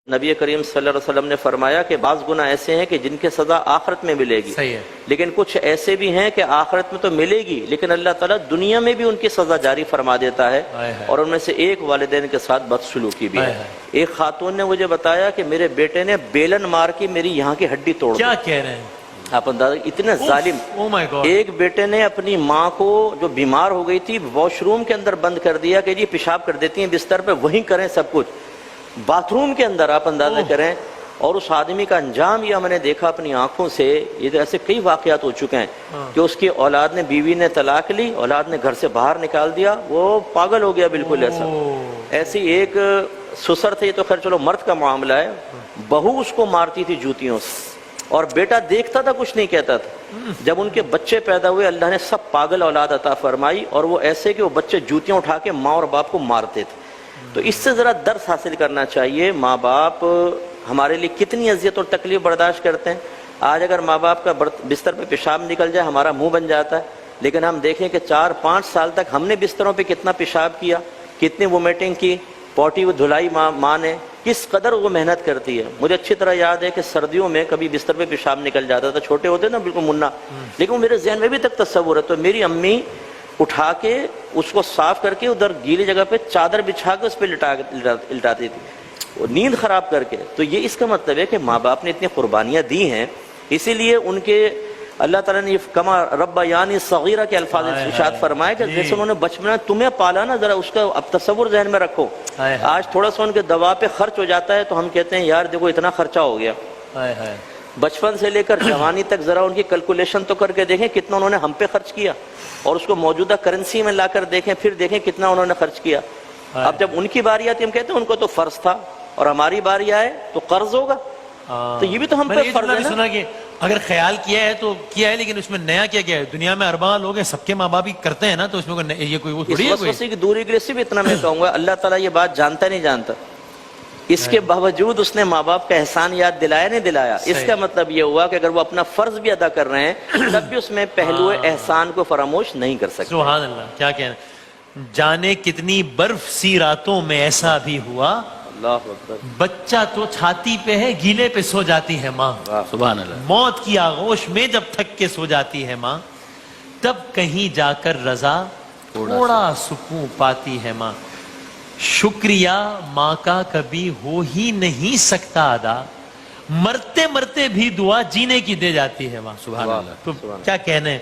नबी करीम सल्लल्लाहु अलैहि वसल्लम ने फरमाया कि बाज़ गुनाह ऐसे हैं कि जिनकी सज़ा आखिरत में मिलेगी, सही है। लेकिन कुछ ऐसे भी हैं कि आखिरत में तो मिलेगी लेकिन अल्लाह ताला दुनिया में भी उनकी सज़ा जारी फरमा देता है। और उनमें से एक वालिदैन के साथ बदसलूकी भी है। एक खातून ने मुझे बताया कि मेरे बेटे ने बेलन मार के मेरी यहाँ की हड्डी तोड़ दी। क्या कह रहे हैं आप अंदाजा, इतने जालिम। Oh my God. एक बेटे ने अपनी माँ को जो बीमार हो गई थी वॉशरूम के अंदर बंद कर दिया कि जी पेशाब कर देती हैं बिस्तर पे, वहीं करें सब कुछ, बाथरूम के अंदर, आप अंदाजा करें। और उस आदमी का अंजाम ये हमने देखा अपनी आंखों से। ये तो ऐसे कई वाकयात हो चुके हैं कि उसकी औलाद ने, बीवी ने तलाक ली, औलाद ने घर से बाहर निकाल दिया, वो पागल हो गया बिल्कुल ऐसा। ऐसी एक ससुर थे, ये तो खैर चलो मर्द का मामला है, बहू उसको मारती थी जूतियों से और बेटा देखता था, कुछ नहीं कहता था। जब उनके बच्चे पैदा हुए अल्लाह ने सब पागल औलाद अता फरमाई, और वो ऐसे कि वो बच्चे जूतियां उठा के माँ और बाप को मारते थे। तो इससे ज़रा दर्स हासिल करना चाहिए। माँ बाप हमारे लिए कितनी अजियत और तकलीफ बर्दाश्त करते हैं। आज अगर माँ बाप का बिस्तर पे पेशाब निकल जाए हमारा मुंह बन जाता है, लेकिन हम देखें कि 4-5 साल तक हमने बिस्तरों पे कितना पेशाब किया, कितनी वोमिटिंग की, पॉटी वो धुलाई माँ ने, किस कदर वो मेहनत करती है। मुझे अच्छी तरह याद है कि सर्दियों में कभी बिस्तर पे पेशाब निकल जाता था, छोटे होते ना बिल्कुल मुन्ना, लेकिन वो मेरे जहन में भी तक तस्वुर है। तो मेरी अम्मी उठा के उसको साफ करके उधर गीली जगह पे चादर बिछा के उस पर लिटाती थी, वो नींद खराब करके। तो ये इसका मतलब है कि माँ बाप ने इतनी कुर्बानियाँ दी हैं, इसीलिए उनके अल्लाह ताला ने कमा रब्बायानी सगीरा के अल्फाज इरशाद फरमाया कि जैसे उन्होंने बचपन में तुम्हें पाला ना, जरा उसका अब तस्वुर जहन में रखो। आज थोड़ा सा उनके दवा पे खर्च हो जाता है तो हम कहते हैं यार देखो इतना खर्चा हो गया। बचपन से लेकर जवानी तक जरा उनकी कैलकुलेशन तो करके देखें कितना उन्होंने हम पे खर्च किया, और उसको मौजूदा करेंसी में लाकर देखें, फिर देखें कितना उन्होंने खर्च किया। अब जब उनकी बारी आती हम कहते हैं उनको तो फर्ज था, और हमारी बारी आए तो कर्ज होगा। तो ये भी तो हम पे फर्ज है ना। सुना कि अगर ख्याल किया है तो किया है, लेकिन उसमें नया क्या क्या है। दुनिया में अरबा लोग हैं, सबके माँ बाप ही करते हैं ना, तो उसमें ये कोई वो थोड़ी है। वसवसे की दूरी के लिए सिर्फ इतना मैं कहूँगा, अल्लाह ताला ये बात जानता नहीं जानता, इसके बावजूद उसने माँ बाप का एहसान याद दिलाया नहीं दिलाया। इसका मतलब ये हुआ कि अगर वो अपना फर्ज भी अदा कर रहे हैं तब भी उसमें पहलू एहसान को फरामोश नहीं कर सकते। सुभान अल्लाह, क्या कहना। जाने कितनी बर्फ सी रातों में ऐसा भी हुआ, अल्लाह अकबर, बच्चा तो छाती पे है गीले पे सो जाती है माँ। सुभान अल्लाह। मौत की आगोश में जब थक के सो जाती है माँ, तब कहीं जाकर रजा थोड़ा सुकून पाती है माँ। शुक्रिया माँ का कभी हो ही नहीं सकता अदा, मरते मरते भी दुआ जीने की दे जाती है माँ। सुभान अल्लाह। तो क्या कहने